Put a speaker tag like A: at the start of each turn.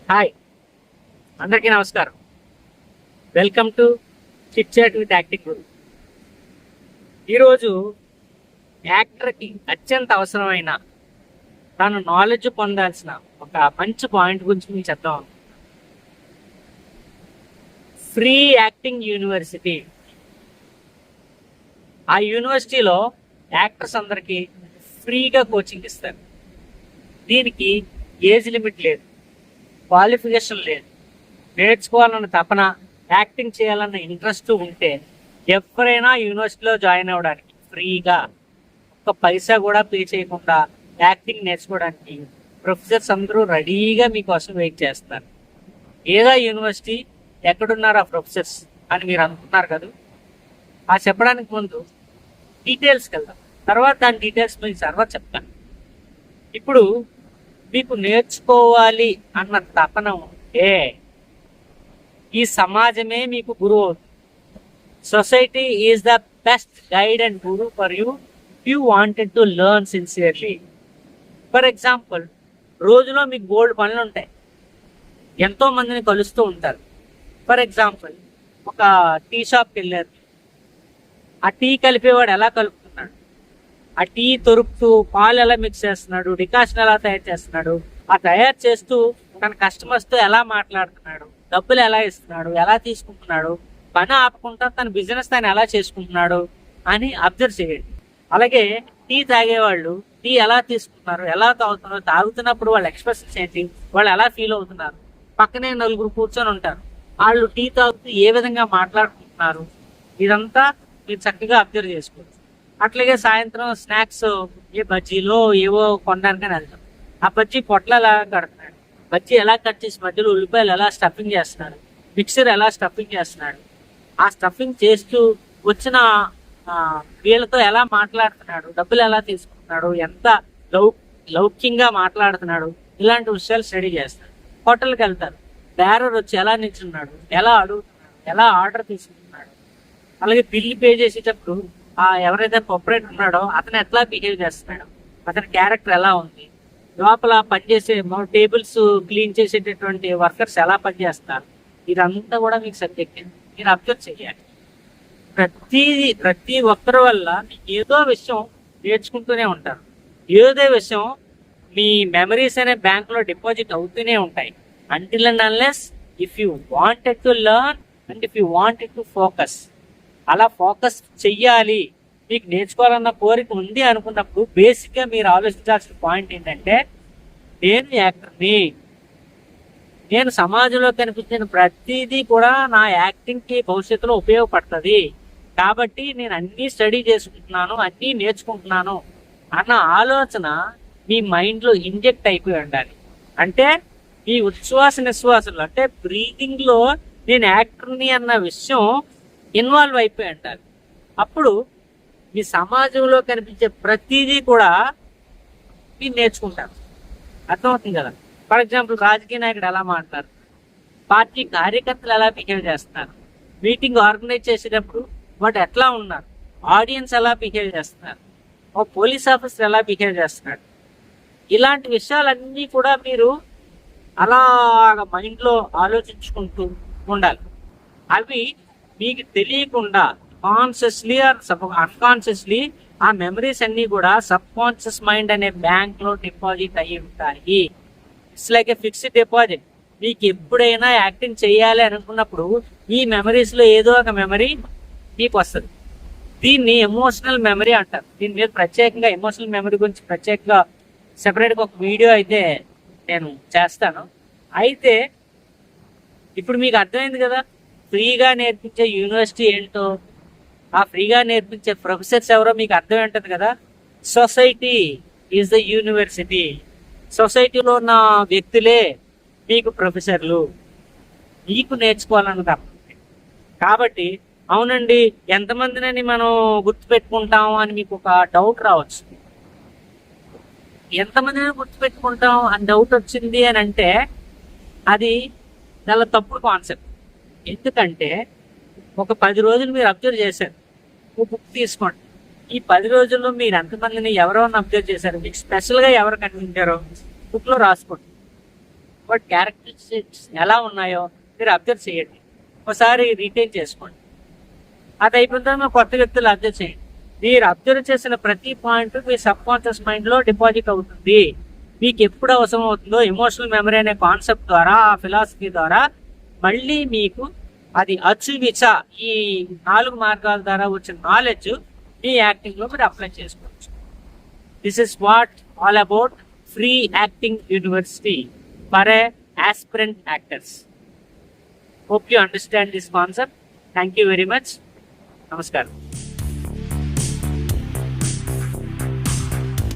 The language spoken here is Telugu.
A: హాయ్, అందరికీ నమస్కారం. Welcome to chit chat with acting guru. ఈరోజు యాక్టర్కి అత్యంత అవసరమైన తను నాలెడ్జ్ పొందాల్సిన ఒక మంచి పాయింట్ గురించి మీకు చెప్తాం. Free acting university. ఆ యూనివర్సిటీలో యాక్టర్స్ అందరికీ ఫ్రీగా కోచింగ్ ఇస్తారు. దీనికి ఏజ్ లిమిట్ లేదు, క్వాలిఫికేషన్ లేదు. నేర్చుకోవాలన్న తపన, యాక్టింగ్ చేయాలన్న ఇంట్రెస్ట్ ఉంటే ఎవరైనా యూనివర్సిటీలో జాయిన్ అవ్వడానికి ఫ్రీగా, ఒక్క పైసా కూడా పే చేయకుండా యాక్టింగ్ నేర్చుకోవడానికి ప్రొఫెసర్స్ అందరూ రెడీగా మీకోసం వెయిట్ చేస్తారు. ఏదా యూనివర్సిటీ, ఎక్కడున్నారు ఆ ప్రొఫెసర్స్ అని మీరు అనుకున్నారు కదా. ఆ చెప్పడానికి ముందు డీటెయిల్స్కి వెళ్దాం, తర్వాత దాని డీటెయిల్స్ మీకు తర్వాత చెప్తాను. ఇప్పుడు మీకు నేర్చుకోవాలి అన్న తపన ఉంటే ఈ సమాజమే మీకు గురువు అవుతుంది. Society is the best guide and Guru for you wanted to learn sincerely. For example, రోజులో మీకు బోల్డ్ పనులు ఉంటాయి, ఎంతో మందిని కలుస్తూ ఉంటారు. ఫర్ ఎగ్జాంపుల్, ఒక టీ షాప్కి వెళ్ళారు, ఆ టీ కలిపేవాడు ఎలా కలుపుతున్నాడు, ఆ టీ తొరుకుతూ పాలు ఎలా మిక్స్ చేస్తున్నాడు, డికాషన్ ఎలా తయారు చేస్తున్నాడు, ఆ తయారు చేస్తూ తన కస్టమర్స్తో ఎలా మాట్లాడుతున్నాడు, డబ్బులు ఎలా ఇస్తున్నాడు, ఎలా తీసుకుంటున్నాడు, పని ఆపకుండా తన బిజినెస్ తను ఎలా చేసుకుంటున్నాడు అని అబ్జర్వ్ చేయండి. అలాగే టీ తాగేవాళ్ళు టీ ఎలా తీసుకుంటున్నారు, ఎలా తాగుతున్నారు, తాగుతున్నప్పుడు వాళ్ళ ఎక్స్ప్రెషన్స్ ఏంటి, వాళ్ళు ఎలా ఫీల్ అవుతున్నారు. పక్కనే నలుగురు కూర్చొని ఉంటారు, వాళ్ళు టీ తాగుతూ ఏ విధంగా మాట్లాడుకుంటున్నారు, ఇదంతా మీరు చక్కగా అబ్జర్వ్ చేసుకోవచ్చు. అట్లాగే సాయంత్రం స్నాక్స్, ఏ బజ్జీలో ఏవో కొనడానికని వెళ్తాం. ఆ బజ్జీ పొట్ల ఎలా కడుతున్నాడు, బజ్జీ ఎలా కట్ చేసి మధ్యలో ఉల్లిపాయలు ఎలా స్టఫింగ్ చేస్తున్నాడు, మిక్సర్ ఎలా స్టఫింగ్ చేస్తున్నాడు, ఆ స్టఫింగ్ చేస్తూ వచ్చిన వీళ్ళతో ఎలా మాట్లాడుతున్నాడు, డబ్బులు ఎలా తీసుకుంటున్నాడు, ఎంత లౌక్యంగా మాట్లాడుతున్నాడు, ఇలాంటి విషయాలు స్టడీ చేస్తాడు. హోటల్కి వెళ్తారు, బేరర్ వచ్చి ఎలా నిల్చున్నాడు, ఎలా అడుగుతున్నాడు, ఎలా ఆర్డర్ తీసుకుంటున్నాడు. అలాగే బిల్లు పే చేసేటప్పుడు ఎవరైతే ఆపరేటర్ ఉన్నాడో అతను ఎట్లా బిహేవ్ చేస్తున్నాడు, అతని క్యారెక్టర్ ఎలా ఉంది, లోపల పనిచేసే టేబుల్స్ క్లీన్ చేసేటటువంటి వర్కర్స్ ఎలా పనిచేస్తారు, ఇదంతా కూడా మీకు సబ్జెక్ట్. మీరు అబ్జర్వ్ చేయాలి. ప్రతి ఒక్కరి వల్ల ఏదో విషయం నేర్చుకుంటూనే ఉంటారు. ఏదో విషయం మీ మెమరీస్ అనే బ్యాంకులో డిపాజిట్ అవుతూనే ఉంటాయి. Until and unless if you wanted to learn and if you wanted to focus. అలా ఫోకస్ చెయ్యాలి, మీకు నేర్చుకోవాలన్న కోరిక ఉంది అనుకున్నప్పుడు బేసిక్గా మీరు ఆలోచించాల్సిన పాయింట్ ఏంటంటే, నేను యాక్టర్ని, నేను సమాజంలో కనిపించిన ప్రతిదీ కూడా నా యాక్టింగ్కి భవిష్యత్తులో ఉపయోగపడుతుంది, కాబట్టి నేను అన్నీ స్టడీ చేసుకుంటున్నాను, అన్నీ నేర్చుకుంటున్నాను అన్న ఆలోచన మీ మైండ్లో ఇంజెక్ట్ అయిపోయి ఉండాలి. అంటే మీ ఉచ్ఛ్వాస నిశ్వాసలు, అంటే బ్రీతింగ్లో నేను యాక్టర్ని అన్న విషయం ఇన్వాల్వ్ అయిపోయి ఉంటారు. అప్పుడు మీ సమాజంలో కనిపించే ప్రతిదీ కూడా మీరు నేర్చుకుంటారు. అర్థమవుతుంది కదా. ఫర్ ఎగ్జాంపుల్, రాజకీయ నాయకుడు ఎలా మాట్లాడతారు, పార్టీ కార్యకర్తలు ఎలా బిహేవ్ చేస్తున్నారు, మీటింగ్ ఆర్గనైజ్ చేసేటప్పుడు వాటి ఎట్లా ఉన్నారు, ఆడియన్స్ ఎలా బిహేవ్ చేస్తున్నారు, ఒక పోలీస్ ఆఫీసర్ ఎలా బిహేవ్ చేస్తున్నాడు, ఇలాంటి విషయాలన్నీ కూడా మీరు అలా మైండ్లో ఆలోచించుకుంటూ ఉండాలి. అవి మీకు తెలియకుండా కాన్షియస్లీ ఆర్ అన్కాన్షియస్లీ ఆ మెమరీస్ అన్ని కూడా సబ్ కాన్షియస్ మైండ్ అనే బ్యాంక్ లో డిపాజిట్ అయ్యి ఉంటాయి. It's like A fixed deposit. మీకు ఎప్పుడైనా యాక్టింగ్ చేయాలి అనుకున్నప్పుడు ఈ మెమరీస్ లో ఏదో ఒక మెమరీ మీకు వస్తుంది. దీన్ని ఎమోషనల్ మెమరీ అంటారు. దీని మీద ప్రత్యేకంగా ఎమోషనల్ మెమరీ గురించి ప్రత్యేకంగా సెపరేట్గా ఒక వీడియో అయితే నేను చేస్తాను. అయితే ఇప్పుడు మీకు అర్థమైంది కదా, ఫ్రీగా నేర్పించే యూనివర్సిటీ ఏంటో, ఆ ఫ్రీగా నేర్పించే ప్రొఫెసర్స్ ఎవరో మీకు అర్థం ఉంటుంది కదా. Society is the university. సొసైటీలో ఉన్న వ్యక్తులే మీకు ప్రొఫెసర్లు, మీకు నేర్చుకోవాలని తప్ప. కాబట్టి అవునండి, ఎంతమందినని మనం గుర్తుపెట్టుకుంటాం అని మీకు ఒక డౌట్ రావచ్చు. ఎంతమందిని గుర్తుపెట్టుకుంటాం అని డౌట్ వచ్చింది అని అంటే అది చాలా తప్పుడు కాన్సెప్ట్. ఎందుకంటే ఒక 10 రోజులు మీరు అబ్జర్వ్ చేశారు, ఒక బుక్ తీసుకోండి. ఈ 10 రోజుల్లో మీరు ఎంతమందిని ఎవరెవరిని అబ్జర్వ్ చేశారు, మీకు స్పెషల్గా ఎవరు కనిపించారో బుక్లో రాసుకోండి. బట్ క్యారెక్టరిస్టిక్స్ ఎలా ఉన్నాయో మీరు అబ్జర్వ్ చేయండి, ఒకసారి రీటైన్ చేసుకోండి. అది అయిపోయిన తర్వాత కొత్త వ్యక్తులు అబ్జర్వ్ చేయండి. మీరు అబ్జర్వ్ చేసిన ప్రతి పాయింట్ మీ సబ్ కాన్షియస్ మైండ్లో డిపాజిట్ అవుతుంది. మీకు ఎప్పుడు అవసరం అవుతుందో ఎమోషనల్ మెమరీ అనే కాన్సెప్ట్ ద్వారా, ఆ ఫిలాసఫీ ద్వారా మళ్ళీ మీకు అది అచ్చువిచ ఈ 4 మార్గాల ద్వారా వచ్చిన నాలెడ్జ్ మీ యాక్టింగ్లో మీరు అప్లై చేసుకోవచ్చు. This is what all about free acting university for a aspirant actors. Hope you understand this concept. Thank you very much. Namaskaram.